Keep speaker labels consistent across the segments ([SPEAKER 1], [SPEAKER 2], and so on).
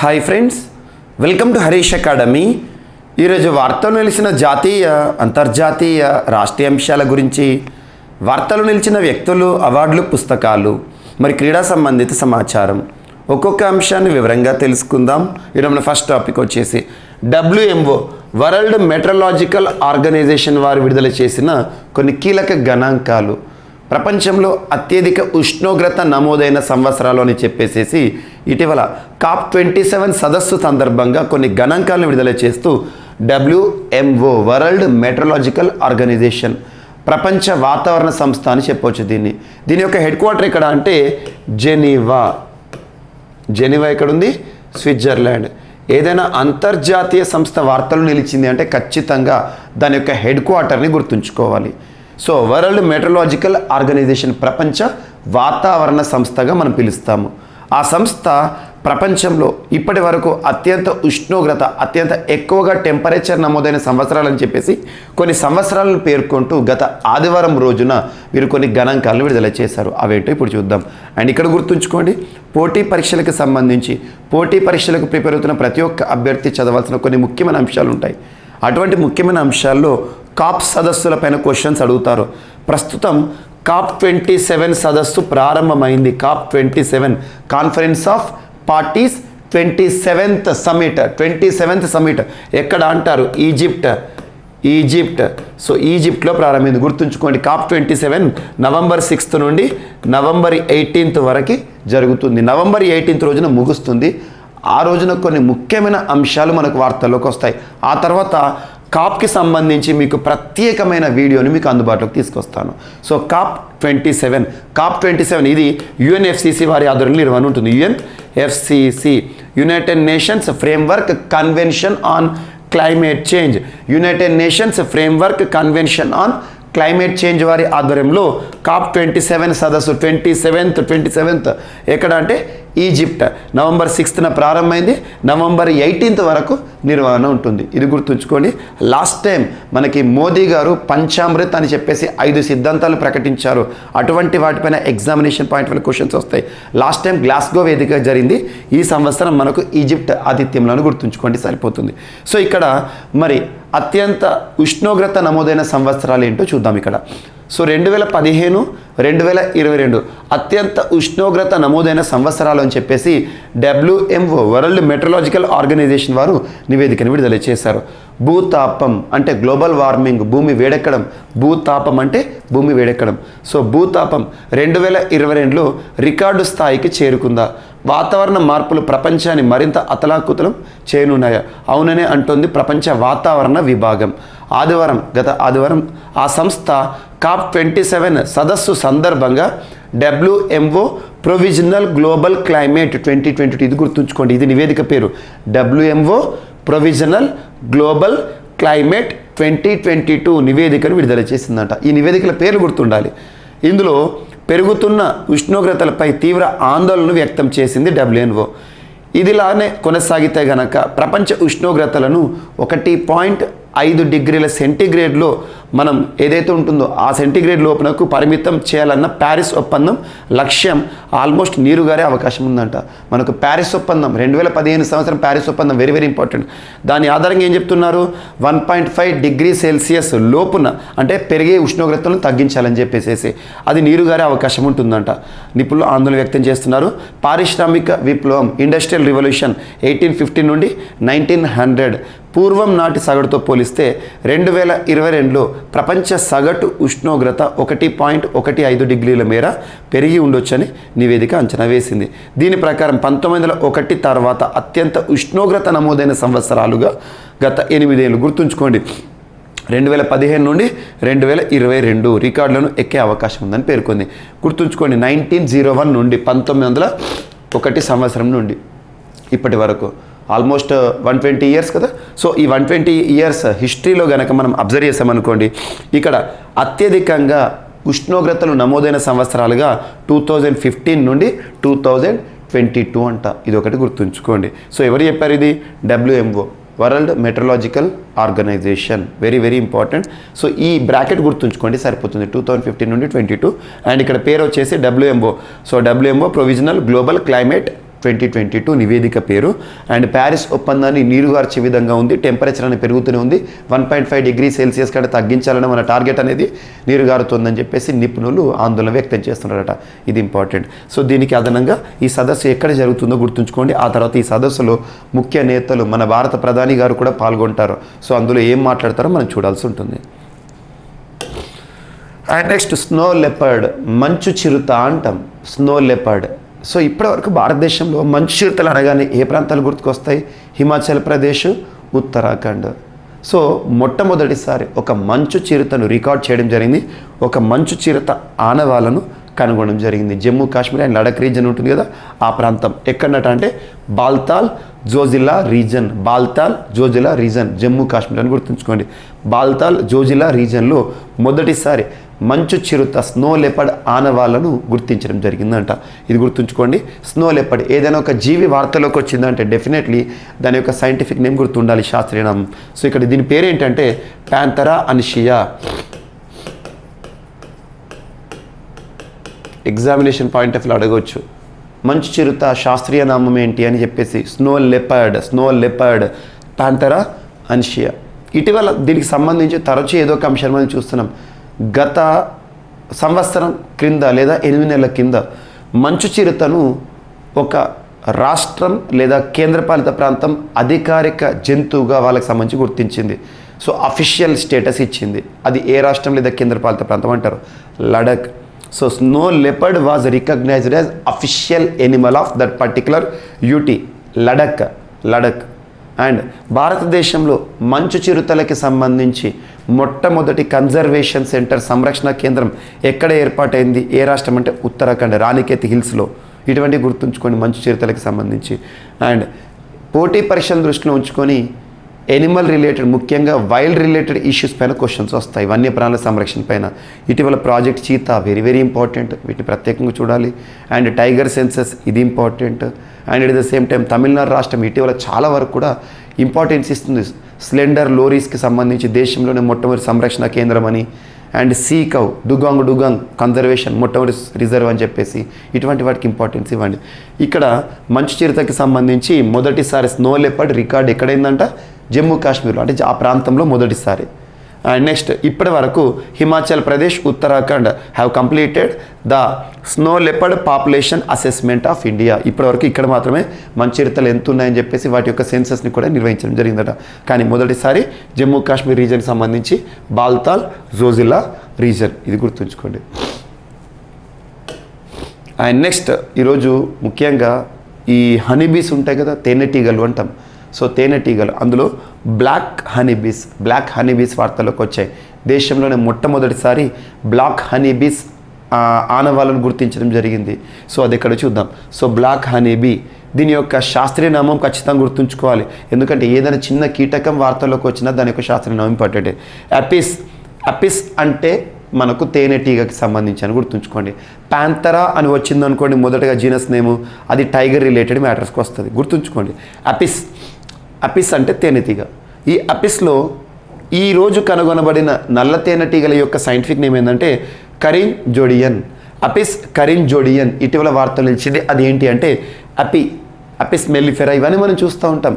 [SPEAKER 1] Hi friends, welcome to Harish academy. ఈరోజు వార్తలు నిలిచిన జాతీయ, అంతర్జాతీయ, రాష్ట్రీయ అంశాల గురించి, వార్తలు నిలిచిన వ్యక్తులు, అవార్డులు, పుస్తకాలు, మరి క్రీడా సంబంధిత సమాచారం ఒక్కొక్క అంశాన్ని వివరంగా తెలుసుకుందాం. ఈరోజు మన ఫస్ట్ టాపిక్ వచ్చేసి WMO వరల్డ్ మెట్రలాజికల్ ఆర్గనైజేషన్ వారు విడుదల చేసిన కొన్ని కీలక గణాంకాలు. ప్రపంచంలో అత్యధిక ఉష్ణోగ్రత నమోదైన సంవత్సరాలు అని చెప్పేసి ఇటీవల COP27 సదస్సు సందర్భంగా కొన్ని గణాంకాలను విడుదల చేస్తూ WMO వరల్డ్ మెట్రలాజికల్ ఆర్గనైజేషన్ ప్రపంచ వాతావరణ సంస్థ అని చెప్పవచ్చు. దీని యొక్క హెడ్ క్వార్టర్ ఎక్కడ అంటే జెనీవా ఎక్కడ ఉంది? స్విట్జర్లాండ్. ఏదైనా అంతర్జాతీయ సంస్థ వార్తలు నిలిచింది అంటే ఖచ్చితంగా దాని యొక్క హెడ్ క్వార్టర్ని గుర్తుంచుకోవాలి. సో వరల్డ్ మెట్రలాజికల్ ఆర్గనైజేషన్ ప్రపంచ వాతావరణ సంస్థగా మనం పిలుస్తాము. ఆ సంస్థ ప్రపంచంలో ఇప్పటి వరకు అత్యంత ఉష్ణోగ్రత, అత్యంత ఎక్కువగా టెంపరేచర్ నమోదైన సంవత్సరాలని చెప్పేసి కొన్ని సంవత్సరాలను పేర్కొంటూ గత ఆదివారం రోజున వీరు కొన్ని గణాంకాలను విడుదల చేశారు. అవేంటో ఇప్పుడు చూద్దాం. అండ్ ఇక్కడ గుర్తుంచుకోండి, పోటీ పరీక్షలకు సంబంధించి పోటీ పరీక్షలకు ప్రిపేర్ అవుతున్న ప్రతి ఒక్క అభ్యర్థి చదవాల్సిన కొన్ని ముఖ్యమైన అంశాలు ఉంటాయి. అటువంటి ముఖ్యమైన అంశాల్లో కాప్ సదస్సులపైన క్వశ్చన్స్ అడుగుతారు. ప్రస్తుతం COP27 సదస్సు ప్రారంభమైంది. COP27 conference of parties 27th summit ఎక్కడ అంటారు? ఈజిప్ట్. సో ఈజిప్ట్లో ప్రారంభమైంది. గుర్తుంచుకోండి, COP27 నవంబర్ 6th నుండి నవంబర్ 18th వరకు జరుగుతుంది. నవంబర్ 18th రోజున ముగుస్తుంది. ఆ రోజున కొన్ని ముఖ్యమైన అంశాలు మనకు వార్తల్లోకి వస్తాయి. ఆ తర్వాత కాప్కి సంబంధించి మీకు ప్రత్యేకమైన వీడియోని మీకు అందుబాటులోకి తీసుకొస్తాను. సో COP27 ఇది UNFCCC వారి ఆధ్వర్యంలో నిర్వహణ ఉంటుంది. UNFCCC United nations framework convention on climate change. United nations framework convention on climate change వారి ఆధ్వర్యంలో COP27 సదస్సు 27th ఎక్కడ అంటే ఈజిప్ట్. నవంబర్ 6th ప్రారంభమైంది. నవంబర్ 18th వరకు నిర్వహణ ఉంటుంది. ఇది గుర్తుంచుకోండి. లాస్ట్ టైం మనకి మోదీ గారు పంచామృత్ అని చెప్పేసి 5 సిద్ధాంతాలు ప్రకటించారు. అటువంటి వాటిపైన ఎగ్జామినేషన్ పాయింట్ వల్ల క్వశ్చన్స్ వస్తాయి. లాస్ట్ టైం గ్లాస్గో వేదిక జరిగింది. ఈ సంవత్సరం మనకు ఈజిప్ట్ ఆతిథ్యంలో గుర్తుంచుకోండి, సరిపోతుంది. సో ఇక్కడ మరి అత్యంత ఉష్ణోగ్రత నమోదైన సంవత్సరాలు ఏంటో చూద్దాం. ఇక్కడ సో 2015, 2022 అత్యంత ఉష్ణోగ్రత నమోదైన సంవత్సరాలు అని చెప్పేసి WMO వరల్డ్ మెట్రలాజికల్ ఆర్గనైజేషన్ వారు నివేదికను విడుదల చేశారు. భూతాపం అంటే గ్లోబల్ వార్మింగ్, భూమి వేడెక్కడం. భూతాపం అంటే భూమి వేడెక్కడం. సో భూతాపం 2022లో రికార్డు స్థాయికి చేరుకుందా? వాతావరణ మార్పులు ప్రపంచాన్ని మరింత అతలాకుతలం చేయనున్నాయా? అవుననే అంటోంది ప్రపంచ వాతావరణ విభాగం. గత ఆదివారం ఆ సంస్థ COP27 సదస్సు సందర్భంగా WMO ప్రొవిజనల్ గ్లోబల్ క్లైమేట్ 2022 ఇది గుర్తుంచుకోండి. ఇది నివేదిక పేరు WMO ప్రొవిజనల్ గ్లోబల్ క్లైమేట్ 2022 నివేదికను విడుదల చేసిందంట. ఈ నివేదికల పేర్లు గుర్తుండాలి. ఇందులో పెరుగుతున్న ఉష్ణోగ్రతలపై తీవ్ర ఆందోళన వ్యక్తం చేసింది WMO. ఇదిలానే కొనసాగితే గనక ప్రపంచ ఉష్ణోగ్రతలను 1.5 డిగ్రీల సెంటీగ్రేడ్లో మనం ఏదైతే ఉంటుందో ఆ సెంటీగ్రేడ్ లోపునకు పరిమితం చేయాలన్న ప్యారిస్ ఒప్పందం లక్ష్యం ఆల్మోస్ట్ నీరుగారే అవకాశం ఉందంట. మనకు ప్యారిస్ ఒప్పందం 2015 సంవత్సరం ప్యారిస్ ఒప్పందం వెరీ ఇంపార్టెంట్. దాని ఆధారంగా ఏం చెప్తున్నారు? 1.5 డిగ్రీ సెల్సియస్ లోపున అంటే పెరిగే ఉష్ణోగ్రతలను తగ్గించాలని చెప్పేసి అది నీరుగారే అవకాశం ఉంటుందంట. నిపుణులు ఆందోళన వ్యక్తం చేస్తున్నారు. పారిశ్రామిక విప్లవం ఇండస్ట్రియల్ రివల్యూషన్ 1850 నుండి 1900 పూర్వం నాటి సగటుతో పోలిస్తే 2022లో ప్రపంచ సగటు ఉష్ణోగ్రత 1.15 డిగ్రీల మేర పెరిగి ఉండొచ్చని నివేదిక అంచనా వేసింది. దీని ప్రకారం 1901 తర్వాత అత్యంత ఉష్ణోగ్రత నమోదైన సంవత్సరాలుగా గత 8 ఏళ్ళు గుర్తుంచుకోండి. 2015 నుండి 2022 రికార్డులను ఎక్కే అవకాశం ఉందని పేర్కొంది. గుర్తుంచుకోండి, 1901 నుండి 1901 సంవత్సరం నుండి ఇప్పటి వరకు ఆల్మోస్ట్ 120 ఇయర్స్ కదా. సో ఈ 120 ఇయర్స్ హిస్టరీలో కనుక మనం అబ్జర్వ్ చేసామనుకోండి, ఇక్కడ అత్యధికంగా ఉష్ణోగ్రతలు నమోదైన సంవత్సరాలుగా 2015 నుండి 2022 అంట. ఇది ఒకటి గుర్తుంచుకోండి. సో ఎవరు చెప్పారు? ఇది WMO world meteorological organization. Very important. So ఈ బ్రాకెట్ గుర్తుంచుకోండి, సరిపోతుంది. 2015 నుండి 22 అండ్ ఇక్కడ పేరు వచ్చేసి WMO. So WMO provisional global climate 2022 నివేదిక పేరు. అండ్ ప్యారిస్ ఒప్పందాన్ని నీరుగార్చే విధంగా ఉంది. టెంపరేచర్ అనేది పెరుగుతూనే ఉంది. 1.5 డిగ్రీ సెల్సియస్ కంటే తగ్గించాలని మన టార్గెట్ అనేది నీరుగారుతుందని చెప్పేసి నిపుణులు ఆందోళన వ్యక్తం చేస్తున్నారట. ఇది ఇంపార్టెంట్. సో దీనికి అదనంగా ఈ సదస్సు ఎక్కడ జరుగుతుందో గుర్తుంచుకోండి. ఆ తర్వాత ఈ సదస్సులో ముఖ్య నేతలు మన భారత ప్రధాని గారు కూడా పాల్గొంటారు. సో అందులో ఏం మాట్లాడతారో మనం చూడాల్సి ఉంటుంది. అండ్ నెక్స్ట్ స్నో లెపర్డ్, మంచు చిరుత అంటాం. Snow leopard. సో ఇప్పటివరకు భారతదేశంలో మంచు చిరుతలు అనగానే ఏ ప్రాంతాలు గుర్తుకొస్తాయి? హిమాచల్ ప్రదేశ్, ఉత్తరాఖండ్. సో మొట్టమొదటిసారి ఒక మంచు చిరుతను రికార్డ్ చేయడం జరిగింది. ఒక మంచు చిరుత ఆనవాళ్ళను కనుగొనడం జరిగింది. జమ్మూ కాశ్మీర్ అండ్ లడక్ రీజన్ ఉంటుంది కదా, ఆ ప్రాంతం ఎక్కడట అంటే బాల్తాల్ జోజిలా రీజన్. బాల్తాల్ జోజిలా రీజన్ జమ్మూ కాశ్మీర్ అని గుర్తుంచుకోండి. బాల్తాల్ జోజిలా రీజన్లో మొదటిసారి మంచు చిరుత స్నో లెపర్డ్ ఆనవాళ్ళను గుర్తించడం జరిగిందంట. ఇది గుర్తుంచుకోండి. స్నో లెపర్డ్ ఏదైనా ఒక జీవి వార్తలోకి వచ్చిందంటే డెఫినెట్లీ దాని యొక్క సైంటిఫిక్ నేమ్ గుర్తుండాలి, శాస్త్రీయ నామం. సో ఇక్కడ దీని పేరు ఏంటంటే Panthera uncia. Examination point of view అడగవచ్చు, మంచు చిరుత శాస్త్రీయ నామం ఏంటి అని చెప్పేసి. Snow leopard Panthera uncia. ఇటీవల దీనికి సంబంధించి తరచూ ఏదో ఒక అంశాన్ని మనం చూస్తున్నాం. గత సంవత్సరం క్రింద లేదా 8 నెలల కింద మంచు చిరుతను ఒక రాష్ట్రం లేదా కేంద్రపాలిత ప్రాంతం అధికారిక జంతువుగా వాళ్ళకి సంబంధించి గుర్తించింది. సో అఫీషియల్ స్టేటస్ ఇచ్చింది. అది ఏ రాష్ట్రం లేదా కేంద్రపాలిత ప్రాంతం అంటారు? Ladakh. So snow leopard was recognized as official animal of that particular UT, Ladakh. And భారతదేశంలో మంచు చిరుతలకి సంబంధించి మొట్టమొదటి కన్జర్వేషన్ సెంటర్, సంరక్షణ కేంద్రం ఎక్కడ ఏర్పాటైంది? ఏ రాష్ట్రం అంటే ఉత్తరాఖండ్, రాణికేత్ హిల్స్లో. ఇటువంటి గుర్తుంచుకొని మంచు చిరుతలకి సంబంధించి. అండ్ పోటీ పరీక్షల దృష్టిలో ఉంచుకొని ఎనిమల్ రిలేటెడ్, ముఖ్యంగా వైల్డ్ రిలేటెడ్ ఇష్యూస్ పైన క్వశ్చన్స్ వస్తాయి, వన్యప్రాణుల సంరక్షణ పైన. ఇటీవల ప్రాజెక్ట్ చీతా వెరీ ఇంపార్టెంట్, వీటిని ప్రత్యేకంగా చూడాలి. అండ్ టైగర్ సెన్సస్, ఇది important. And at the same time Tamil Nadu రాష్ట్రం ఇటీవల చాలా వరకు కూడా ఇంపార్టెన్స్ ఇస్తుంది స్లెండర్ లోరీస్కి సంబంధించి దేశంలోనే మొట్టమొదటి సంరక్షణ కేంద్రం అని. And sea cow, dugong conservation మొట్టమొదటి రిజర్వ్ అని చెప్పేసి ఇటువంటి వాటికి ఇంపార్టెన్స్ ఇవ్వండి. ఇక్కడ మంచు చిరుతకి సంబంధించి మొదటిసారి స్నో లెపర్డ్ రికార్డ్ ఎక్కడైందంట? జమ్మూ కాశ్మీర్లో, అంటే ఆ ప్రాంతంలో మొదటిసారి. అండ్ నెక్స్ట్ ఇప్పటి వరకు Himachal Pradesh, Uttarakhand have completed the snow leopard population assessment of India. ఇప్పటివరకు ఇక్కడ మాత్రమే మంచు చిరుతలు ఎంత ఉన్నాయని చెప్పేసి వాటి యొక్క సెన్సస్ని కూడా నిర్వహించడం జరిగిందట. కానీ మొదటిసారి జమ్మూ కాశ్మీర్ రీజన్కి సంబంధించి బాల్తాల్ జోజిలా రీజన్, ఇది గుర్తుంచుకోండి. అండ్ నెక్స్ట్ ఈరోజు ముఖ్యంగా ఈ హనీబీస్ ఉంటాయి కదా, తేనెటీగలు అంటాం. సో తేనెటీగలు, అందులో బ్లాక్ హనీబీస్ వార్తల్లోకి వచ్చాయి. దేశంలోనే మొట్టమొదటిసారి బ్లాక్ హనీబీస్ ఆనవాళ్ళను గుర్తించడం జరిగింది. సో అది ఎక్కడ చూద్దాం. సో బ్లాక్ హనీబీ, దీని యొక్క శాస్త్రీయ నామం ఖచ్చితంగా గుర్తుంచుకోవాలి. ఎందుకంటే ఏదైనా చిన్న కీటకం వార్తల్లోకి వచ్చినా దాని యొక్క శాస్త్రీయ నామం ఇంపార్టెంట్. అపిస్ అంటే మనకు తేనెటీగకి సంబంధించి అని గుర్తుంచుకోండి. ప్యాంథెరా అని వచ్చిందనుకోండి మొదటగా జీనస్ నేము, అది టైగర్ రిలేటెడ్ మ్యాటర్స్కి వస్తుంది, గుర్తుంచుకోండి. అపిస్ అంటే తేనెటీగ. ఈ అపిస్లో ఈరోజు కనుగొనబడిన నల్ల తేనెటీగల యొక్క సైంటిఫిక్ నేమ్ ఏంటంటే కరింజోడియన్. అపిస్ కరింజోడియన్ ఇటీవల వార్తలు నిలిచింది. అది ఏంటి అంటే అపిస్ మెల్లిఫెరా, ఇవన్నీ మనం చూస్తూ ఉంటాం.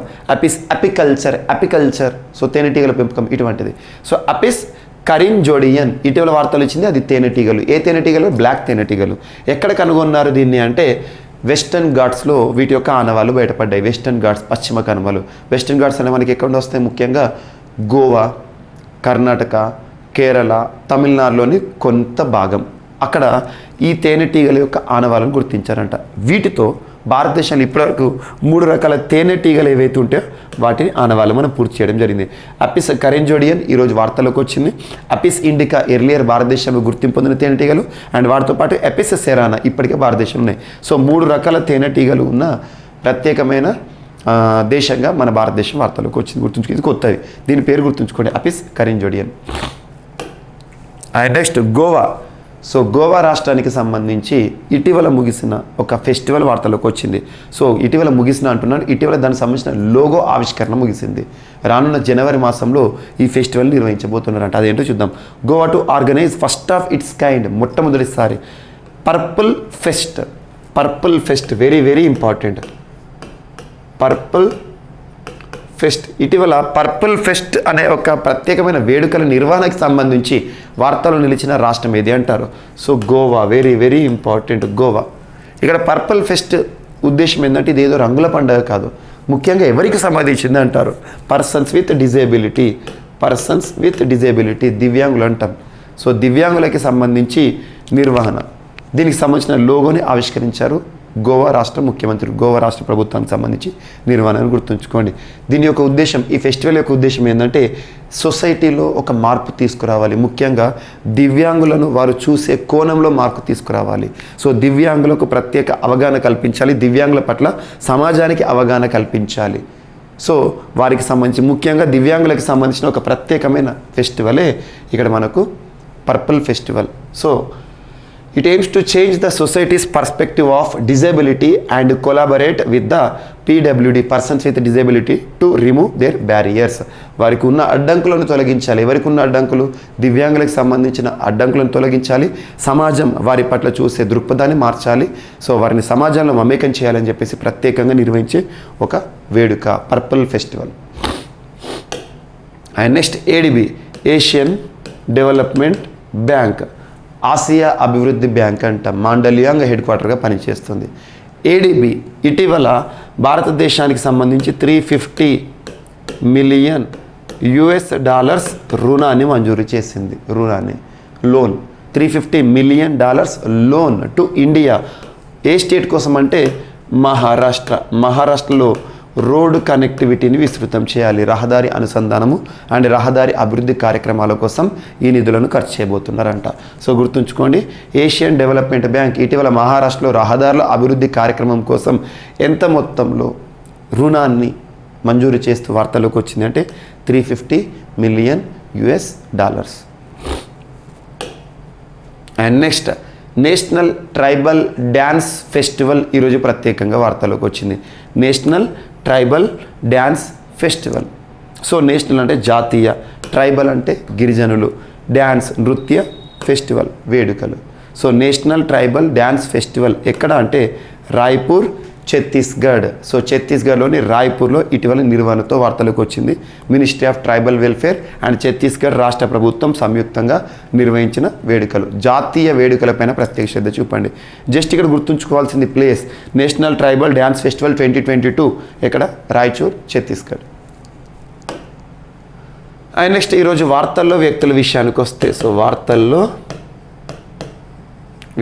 [SPEAKER 1] అపికల్చర్, సో తేనెటీగల పెంపకం ఇటువంటిది. సో అపిస్ కరింజోడియన్ ఇటీవల వార్తలు ఇచ్చింది, అది తేనెటీగలు. ఏ తేనెటీగలు? బ్లాక్ తేనెటీగలు. ఎక్కడ కనుగొన్నారు దీన్ని అంటే వెస్టర్న్ ఘాట్స్లో వీటి యొక్క ఆనవాళ్ళు బయటపడ్డాయి. వెస్టర్న్ ఘాట్స్, పశ్చిమ కనుమలు. వెస్టర్న్ ఘాట్స్ అనే మనకి ఎక్కడ వస్తాయి? ముఖ్యంగా గోవా, కర్ణాటక, కేరళ, తమిళనాడులోని కొంత భాగం. అక్కడ ఈ తేనెటీగల యొక్క ఆనవాళ్ళను గుర్తించారంట. వీటితో భారతదేశంలో ఇప్పటివరకు 3 రకాల తేనెటీగలు ఏవైతే ఉంటాయో వాటిని ఆనవాళ్ళు మనం పూర్తి చేయడం జరిగింది. అపిస్ కరింజోడియన్ ఈరోజు వార్తలోకి వచ్చింది. అపిస్ ఇండికా ఎర్లియర్ భారతదేశంలో గుర్తింపు పొందిన తేనెటీగలు. అండ్ వాటితో పాటు ఎపిస్ సెరానా ఇప్పటికే భారతదేశంలో ఉన్నాయి. సో 3 రకాల తేనెటీగలు ఉన్న ప్రత్యేకమైన దేశంగా మన భారతదేశం వార్తలోకి వచ్చింది. గుర్తుంచుకో, ఇది కొత్తది, దీని పేరు గుర్తుంచుకోండి, Apis karinjodian. And next Goa. So Goa రాష్ట్రానికి సంబంధించి ఇటీవల ముగిసిన ఒక ఫెస్టివల్ వార్తలోకి వచ్చింది. సో ఇటీవల ముగిసిన అంటున్నాను, ఇటీవల దానికి సంబంధించిన లోగో ఆవిష్కరణ ముగిసింది. రానున్న జనవరి మాసంలో ఈ ఫెస్టివల్ నిర్వహించబోతున్నారంట. అదేంటో చూద్దాం. Goa to organise first of its kind, మొట్టమొదటిసారి purple fest purple fest very very important. Purple fest. ఇటీవల పర్పుల్ ఫెస్ట్ అనే ఒక ప్రత్యేకమైన వేడుకల నిర్వహణకి సంబంధించి వార్తలు నిలిచిన రాష్ట్రం ఏది అంటారు? So Goa. Very very important, Goa. ఇక్కడ పర్పుల్ ఫెస్ట్ ఉద్దేశం ఏంటంటే ఇది ఏదో రంగుల పండుగ కాదు, ముఖ్యంగా ఎవరికి సంబంధించింది అంటారు? Persons with disability. Persons with disability, దివ్యాంగులు అంటాం. సో దివ్యాంగులకి సంబంధించి నిర్వహణ, దీనికి సంబంధించిన లోగోని ఆవిష్కరించారు గోవా రాష్ట్ర ముఖ్యమంత్రి. గోవా రాష్ట్ర ప్రభుత్వానికి సంబంధించి నిర్వహణను గుర్తుంచుకోండి. దీని యొక్క ఉద్దేశం, ఈ ఫెస్టివల్ యొక్క ఉద్దేశం ఏంటంటే సొసైటీలో ఒక మార్పు తీసుకురావాలి, ముఖ్యంగా దివ్యాంగులను వారు చూసే కోణంలో మార్పు తీసుకురావాలి. సో దివ్యాంగులకు ప్రత్యేక అవగాహన కల్పించాలి, దివ్యాంగుల పట్ల సమాజానికి అవగాహన కల్పించాలి. సో వారికి సంబంధించి ముఖ్యంగా దివ్యాంగులకు సంబంధించిన ఒక ప్రత్యేకమైన ఫెస్టివలే ఇక్కడ మనకు purple festival. So it aims to change the society's perspective of disability and collaborate with the PWD, persons with disability, to remove their barriers. వారికి ఉన్న అడ్డంకులను తొలగించాలి. ఎవరికి ఉన్న అడ్డంకులు? దివ్యాంగులకు సంబంధించిన అడ్డంకులను తొలగించాలి. సమాజం వారి పట్ల చూసే దృక్పథాన్ని మార్చాలి. సో వారిని సమాజంలో మమేకం చేయాలని చెప్పేసి ప్రత్యేకంగా నిర్వహించే ఒక వేడుక purple festival. And next ADB, Asian development bank, Asia అభివృద్ధి బ్యాంక్ అంట, మాండలియాంగ్ హెడ్ క్వార్టర్గా పనిచేస్తుంది. ఏడిబి ఇటీవల భారతదేశానికి సంబంధించి $350 మిలియన్ రుణాన్ని మంజూరు చేసింది. రుణాన్ని, loan, $350 million loan to India. A state కోసం అంటే మహారాష్ట్ర. మహారాష్ట్రలో రోడ్డు కనెక్టివిటీని విస్తృతం చేయాలి, రహదారి అనుసంధానము అండ్ రహదారి అభివృద్ధి కార్యక్రమాల కోసం ఈ నిధులను ఖర్చు చేయబోతున్నారంట. సో గుర్తుంచుకోండి, ఏషియన్ డెవలప్మెంట్ బ్యాంక్ ఇటీవల మహారాష్ట్రలో రహదారుల అభివృద్ధి కార్యక్రమం కోసం ఎంత మొత్తంలో రుణాన్ని మంజూరు చేస్తూ వార్తలోకి వచ్చింది అంటే $350 million. And next national tribal dance festival ఈరోజు ప్రత్యేకంగా వార్తలోకి వచ్చింది. National tribal dance festival. So national అంటే జాతీయ, ట్రైబల్ అంటే గిరిజనులు, డ్యాన్స్ నృత్య, ఫెస్టివల్ వేడుకలు. So national tribal dance festival ఎక్కడ అంటే రాయ్పూర్, ఛత్తీస్గఢ్. సో ఛత్తీస్గఢ్లోని రాయ్పూర్లో ఇటీవల నిర్వహణతో వార్తలకు వచ్చింది. Ministry of tribal welfare and Chhattisgarh రాష్ట్ర ప్రభుత్వం సంయుక్తంగా నిర్వహించిన వేడుకలు. జాతీయ వేడుకలపైన ప్రత్యేక శ్రద్ధ చూపండి. జస్ట్ ఇక్కడ గుర్తుంచుకోవాల్సింది place, national tribal dance festival 2022 ఎక్కడ? రాయచూర్, ఛత్తీస్గఢ్. అండ్ నెక్స్ట్ ఈరోజు వార్తల్లో వ్యక్తుల విషయానికి వస్తే, సో వార్తల్లో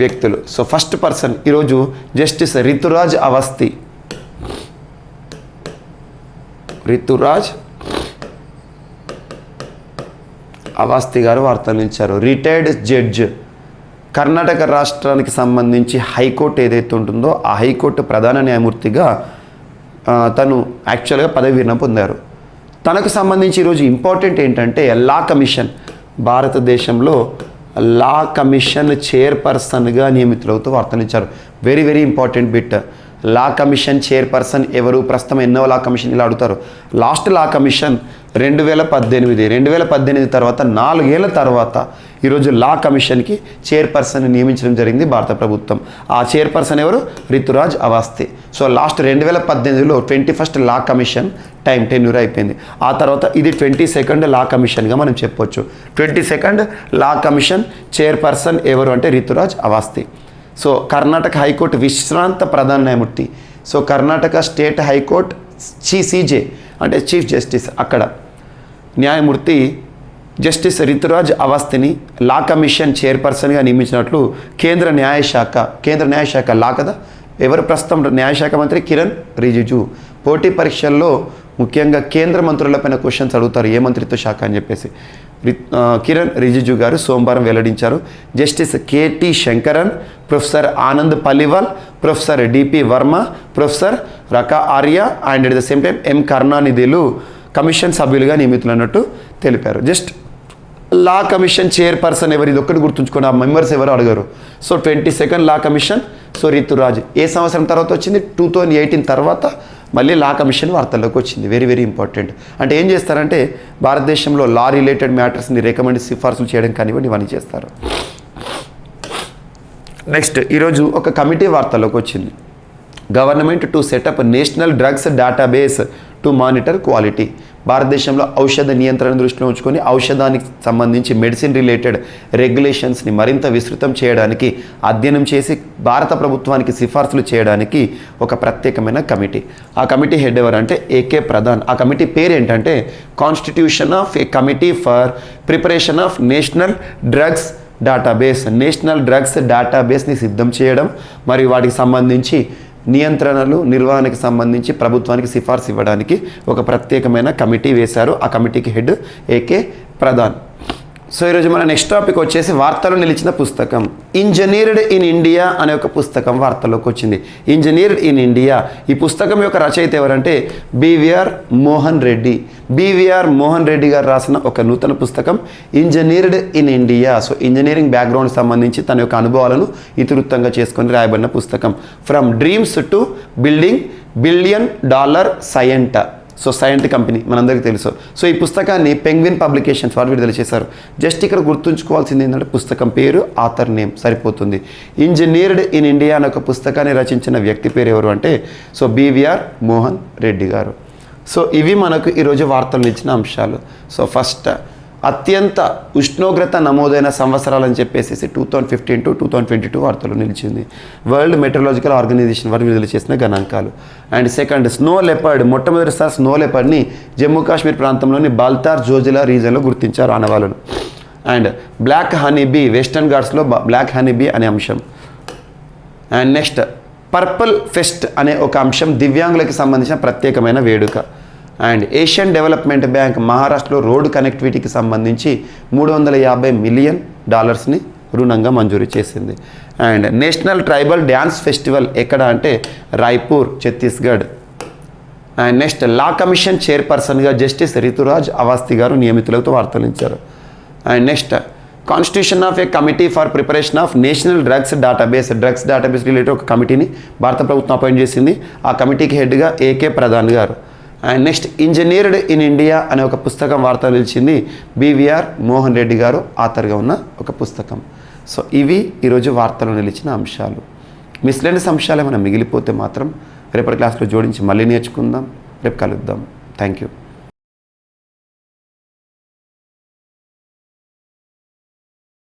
[SPEAKER 1] వ్యక్తులు. సో ఫస్ట్ పర్సన్ ఈరోజు జస్టిస్ రితురాజ్ అవస్థి. రితురాజ్ అవస్థి గారు వార్తలు నిలిచారు. రిటైర్డ్ జడ్జ్, కర్ణాటక రాష్ట్రానికి సంబంధించి హైకోర్టు ఏదైతే ఉంటుందో ఆ హైకోర్టు ప్రధాన న్యాయమూర్తిగా తను యాక్చువల్గా పదవి విరమణ పొందారు. తనకు సంబంధించి ఈరోజు ఇంపార్టెంట్ ఏంటంటే లా కమిషన్, భారతదేశంలో లా కమిషన్ చైర్పర్సన్గా నియమితులవుతూ వార్తలు ఇచ్చారు. Very very important bit. Law commission chairperson ఎవరు? ప్రస్తుతం ఎన్నో లా కమిషన్ ఇలా అడుగుతారు. లాస్ట్ లా కమిషన్ 2018 తర్వాత 4 ఏళ్ల తర్వాత ఈరోజు లా కమిషన్కి చైర్పర్సన్ నియమించడం జరిగింది భారత ప్రభుత్వం. ఆ చైర్పర్సన్ ఎవరు? రితురాజ్ అవస్థి. సో లాస్ట్ 2018లో 21st law commission time tenure అయిపోయింది. ఆ తర్వాత ఇది 22nd లా కమిషన్గా మనం చెప్పొచ్చు. 22nd లా కమిషన్ చైర్పర్సన్ ఎవరు అంటే రితురాజ్ అవస్థి. సో కర్ణాటక హైకోర్టు విశ్రాంత ప్రధాన న్యాయమూర్తి. So Karnataka state high court CJ అంటే చీఫ్ జస్టిస్, అక్కడ న్యాయమూర్తి జస్టిస్ రితురాజ్ అవస్థిని లా కమిషన్ చైర్పర్సన్గా నియమించినట్లు కేంద్ర న్యాయశాఖ లా కదా, ఎవరు ప్రస్తుతం న్యాయశాఖ మంత్రి? కిరణ్ రిజిజు. పోటీ పరీక్షల్లో ముఖ్యంగా కేంద్ర మంత్రులపైన క్వశ్చన్స్ అడుగుతారు, ఏ మంత్రిత్వ శాఖ అని చెప్పేసి. కిరణ్ రిజిజు గారు సోమవారం వెల్లడించారు. Justice K T Sankaran, professor Anand Paliwal, professor D P Verma, professor Raka Arya and at the same time M కరుణానిధిలు కమిషన్ సభ్యులుగా నియమితులన్నట్టు తెలిపారు. జస్ట్ లా కమిషన్ చైర్పర్సన్ ఎవరు, ఇది ఒక్కటి గుర్తుంచుకోండి. ఆ మెంబర్స్ ఎవరు అడగరు. So 22nd law commission. So Rituraj ఏ సంవత్సరం తర్వాత వచ్చింది? 2018 తర్వాత మళ్ళీ లా కమిషన్ వార్తల్లోకి వచ్చింది. Very very important. అంటే ఏం చేస్తారంటే భారతదేశంలో లా రిలేటెడ్ మ్యాటర్స్ని రికమెండ్ సిఫార్సులు చేయడం కానివ్వండి, ఇవన్నీ చేస్తారు. నెక్స్ట్ ఈరోజు ఒక కమిటీ వార్తలోకి వచ్చింది. Government to set up national drugs database to monitor quality. భారతదేశంలో ఔషధ నియంత్రణ దృష్టిలో ఉంచుకొని ఔషధానికి సంబంధించి మెడిసిన్ రిలేటెడ్ రెగ్యులేషన్స్ని మరింత విస్తృతం చేయడానికి, అధ్యయనం చేసి భారత ప్రభుత్వానికి సిఫార్సులు చేయడానికి ఒక ప్రత్యేకమైన కమిటీ. ఆ కమిటీ హెడ్ ఎవరంటే ఏకే ప్రధాన్. ఆ కమిటీ పేరు ఏంటంటే constitution of a committee for preparation of national drugs database. National drugs డేటాబేస్ని సిద్ధం చేయడం మరియు వాటికి సంబంధించి నియంత్రణలు, నిర్వహణకి సంబంధించి ప్రభుత్వానికి సిఫార్సు ఇవ్వడానికి ఒక ప్రత్యేకమైన కమిటీ వేశారు. ఆ కమిటీకి హెడ్ ఏకే ప్రధాన్. సో ఈరోజు మన నెక్స్ట్ టాపిక్ వచ్చేసి వార్తలు నిలిచిన పుస్తకం. ఇంజనీర్డ్ ఇన్ ఇండియా అనే ఒక పుస్తకం వార్తల్లోకి వచ్చింది. Engineered in India. ఈ పుస్తకం యొక్క రచయిత ఎవరంటే బివిఆర్ మోహన్ రెడ్డి. బివిఆర్ మోహన్ రెడ్డి గారు రాసిన ఒక నూతన పుస్తకం engineered in India. So engineering background సంబంధించి తన యొక్క అనుభవాలను ఇతివృత్తంగా చేసుకొని రాయబడిన పుస్తకం. From dreams to building $1 billion Cyient. So Cyient company మనందరికీ తెలుసు. సో ఈ పుస్తకాన్ని పెంగ్విన్ పబ్లికేషన్స్ వారు విడుదల చేశారు. జస్ట్ ఇక్కడ గుర్తుంచుకోవాల్సింది ఏంటంటే పుస్తకం పేరు, ఆథర్ నేమ్ సరిపోతుంది. ఇంజనీర్డ్ ఇన్ ఇండియా అనే ఒక పుస్తకాన్ని రచించిన వ్యక్తి పేరు ఎవరు అంటే సో బివిఆర్ మోహన్ రెడ్డి గారు. సో ఇవి మనకు ఈరోజు వార్తలు ఇచ్చిన అంశాలు. సో ఫస్ట్ అత్యంత ఉష్ణోగ్రత నమోదైన సంవత్సరాలని చెప్పేసి 2015 to 2022 వార్తలు నిలిచింది. వరల్డ్ మెట్రలాజికల్ ఆర్గనైజేషన్ వారు విడుదల చేసిన గణాంకాలు. And second snow leopard. మొట్టమొదటిసారి స్నో లెపర్డ్ని జమ్మూ కాశ్మీర్ ప్రాంతంలోని బాల్తార్ జోజిలా రీజన్లో గుర్తించారు ఆనవాళ్ళను. And black honeybee. వెస్టర్న్ ఘాట్స్లో బ్లాక్ హనీబీ అనే అంశం. అండ్ నెక్స్ట్ పర్పుల్ ఫెస్ట్ అనే ఒక అంశం దివ్యాంగులకి సంబంధించిన ప్రత్యేకమైన వేడుక. అండ్ ఏషియన్ డెవలప్మెంట్ బ్యాంక్ మహారాష్ట్రలో రోడ్ కనెక్టివిటీకి సంబంధించి $350 మిలియన్ రుణంగా మంజూరు చేసింది. And national tribal dance festival ఎక్కడ అంటే Raipur, Chhattisgarh. And next law commission చైర్పర్సన్గా జస్టిస్ రితురాజ్ అవస్థి గారు నియమితులతో వార్తలించారు. And next constitution of a committee for preparation of national drugs database. Drugs database related ఒక కమిటీని భారత ప్రభుత్వం అపాయింట్ చేసింది. ఆ కమిటీకి హెడ్గా ఏకే ప్రధాన్ గారు. And next engineered in India అనే ఒక పుస్తకం వార్త నిలిచింది. బివిఆర్ మోహన్ రెడ్డి గారు ఆథర్గా ఉన్న ఒక పుస్తకం. సో ఇవి ఈరోజు వార్తలు నిలిచిన అంశాలు. మిస్లెనియస్ అంశాలు ఏమైనా మిగిలిపోతే మాత్రం రేపటి క్లాస్లో జోడించి మళ్ళీ నేర్చుకుందాం. రేపు కలుద్దాం. Thank you.